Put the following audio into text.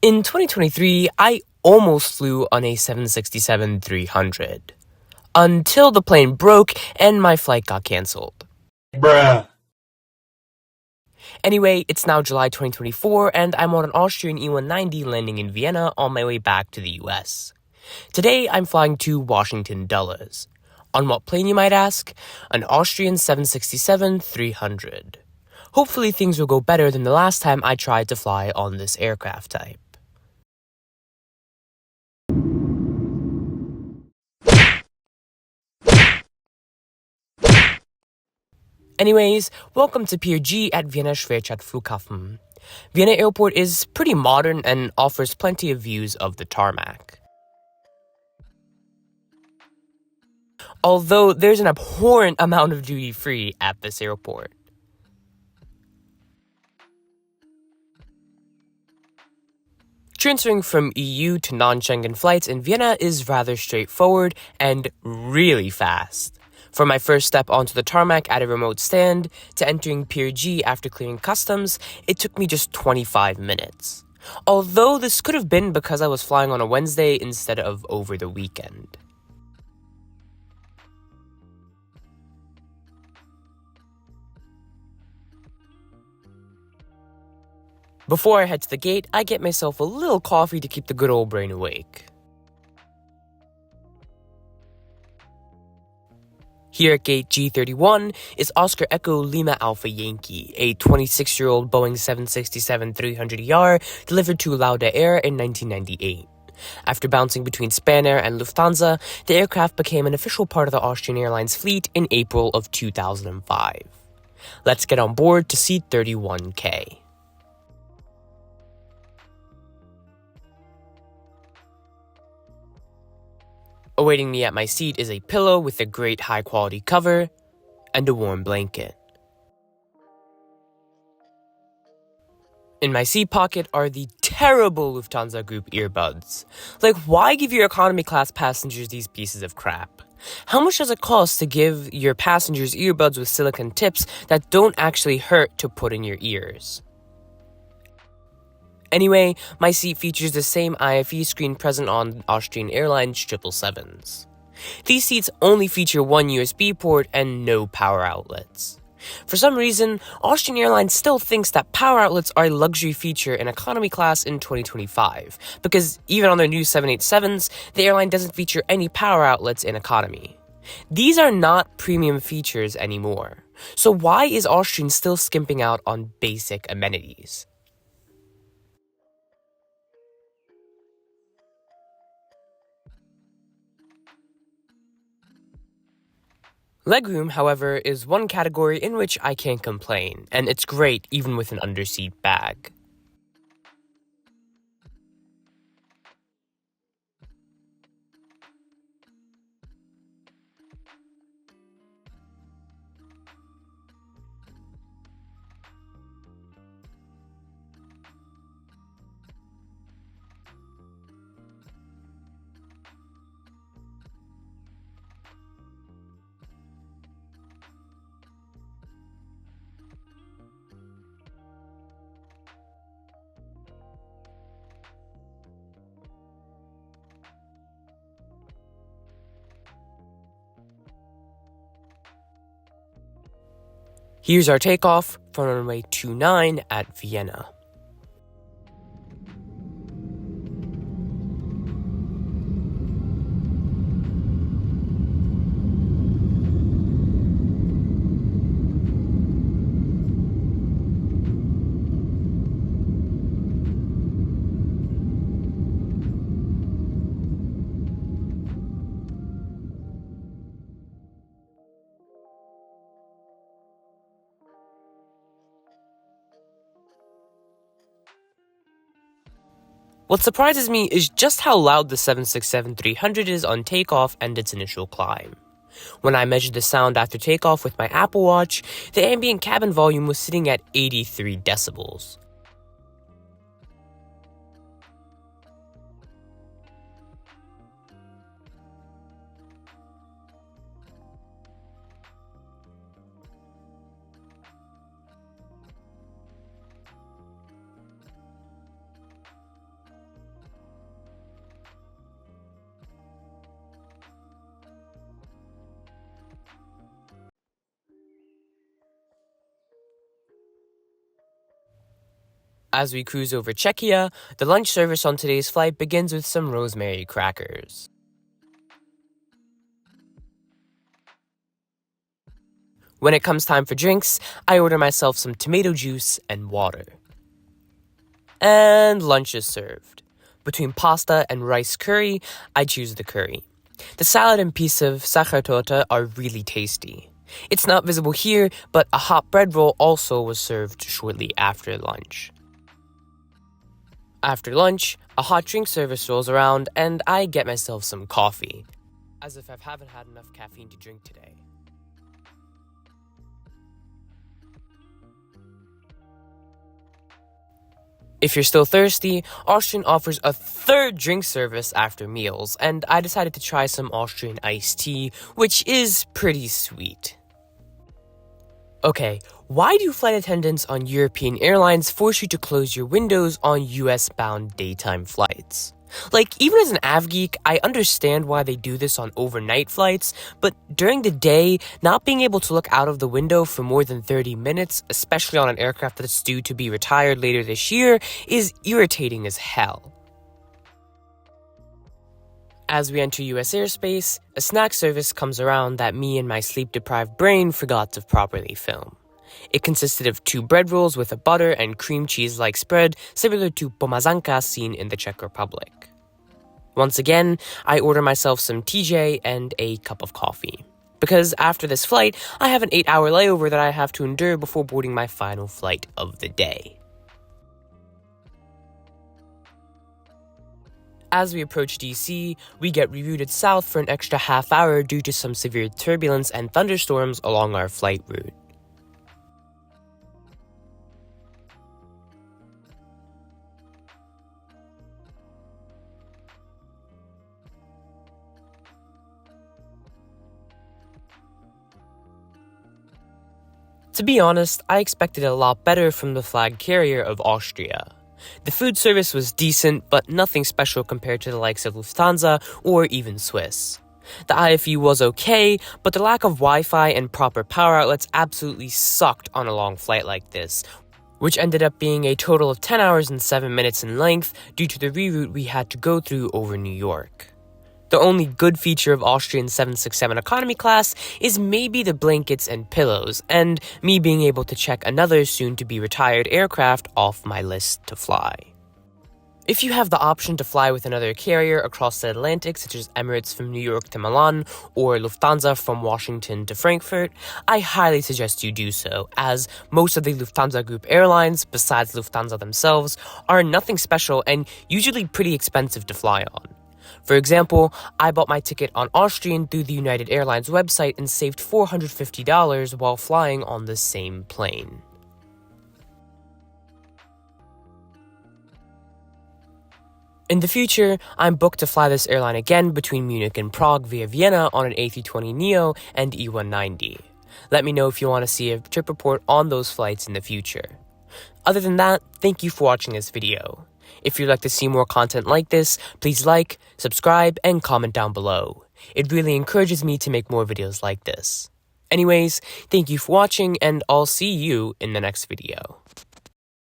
In 2023, I almost flew on a 767-300 until the plane broke and my flight got canceled. Bruh. Anyway, it's now July 2024 and I'm on an Austrian E190 landing in Vienna on my way back to the US. Today, I'm flying to Washington Dulles. On what plane, you might ask? An Austrian 767-300. Hopefully things will go better than the last time I tried to fly on this aircraft type. Anyways, welcome to Pier G at Vienna Schwertstadt-Flughafen. Vienna Airport is pretty modern and offers plenty of views of the tarmac. Although there's an abhorrent amount of duty-free at this airport. Transferring from EU to non-Schengen flights in Vienna is rather straightforward and really fast. From my first step onto the tarmac at a remote stand to entering Pier G after clearing customs, it took me just 25 minutes. Although this could have been because I was flying on a Wednesday instead of over the weekend. Before I head to the gate, I get myself a little coffee to keep the good old brain awake. Here at gate G31 is Oscar Echo Lima Alpha Yankee, a 26-year-old Boeing 767-300ER delivered to Lauda Air in 1998. After bouncing between Spanair and Lufthansa, the aircraft became an official part of the Austrian Airlines fleet in April of 2005. Let's get on board to seat 31K. Awaiting me at my seat is a pillow with a great high-quality cover and a warm blanket. In my seat pocket are the terrible Lufthansa Group earbuds. Like, why give your economy class passengers these pieces of crap? How much does it cost to give your passengers earbuds with silicone tips that don't actually hurt to put in your ears? Anyway, my seat features the same IFE screen present on Austrian Airlines 777s. These seats only feature one USB port and no power outlets. For some reason, Austrian Airlines still thinks that power outlets are a luxury feature in economy class in 2025, because even on their new 787s, the airline doesn't feature any power outlets in economy. These are not premium features anymore, so why is Austrian still skimping out on basic amenities? Legroom, however, is one category in which I can't complain, and it's great even with an underseat bag. Here's our takeoff from runway 29 at Vienna. What surprises me is just how loud the 767-300 is on takeoff and its initial climb. When I measured the sound after takeoff with my Apple Watch, the ambient cabin volume was sitting at 83 decibels. As we cruise over Czechia, the lunch service on today's flight begins with some rosemary crackers. When it comes time for drinks, I order myself some tomato juice and water. And lunch is served. Between pasta and rice curry, I choose the curry. The salad and piece of sachertorte are really tasty. It's not visible here, but a hot bread roll also was served shortly after lunch. After lunch, a hot drink service rolls around and I get myself some coffee, as if I haven't had enough caffeine to drink today. If you're still thirsty, Austrian offers a third drink service after meals, and I decided to try some Austrian iced tea, which is pretty sweet. Okay, why do flight attendants on European airlines force you to close your windows on US-bound daytime flights? Like, even as an AvGeek, I understand why they do this on overnight flights, but during the day, not being able to look out of the window for more than 30 minutes, especially on an aircraft that's due to be retired later this year, is irritating as hell. As we enter US airspace, a snack service comes around that me and my sleep-deprived brain forgot to properly film. It consisted of 2 bread rolls with a butter and cream cheese-like spread similar to pomazanka seen in the Czech Republic. Once again, I order myself some TJ and a cup of coffee. Because after this flight, I have an 8-hour layover that I have to endure before boarding my final flight of the day. As we approach DC, we get rerouted south for an extra half hour due to some severe turbulence and thunderstorms along our flight route. To be honest, I expected a lot better from the flag carrier of Austria. The food service was decent, but nothing special compared to the likes of Lufthansa or even Swiss. The IFE was okay, but the lack of Wi-Fi and proper power outlets absolutely sucked on a long flight like this, which ended up being a total of 10 hours and 7 minutes in length due to the reroute we had to go through over New York. The only good feature of Austrian 767 economy class is maybe the blankets and pillows, and me being able to check another soon-to-be retired aircraft off my list to fly. If you have the option to fly with another carrier across the Atlantic, such as Emirates from New York to Milan, or Lufthansa from Washington to Frankfurt, I highly suggest you do so, as most of the Lufthansa Group airlines, besides Lufthansa themselves, are nothing special and usually pretty expensive to fly on. For example, I bought my ticket on Austrian through the United Airlines website and saved $450 while flying on the same plane. In the future, I'm booked to fly this airline again between Munich and Prague via Vienna on an A320neo and E190. Let me know if you want to see a trip report on those flights in the future. Other than that, thank you for watching this video. If you'd like to see more content like this, please like, subscribe, and comment down below. It really encourages me to make more videos like this. Anyways, thank you for watching, and I'll see you in the next video.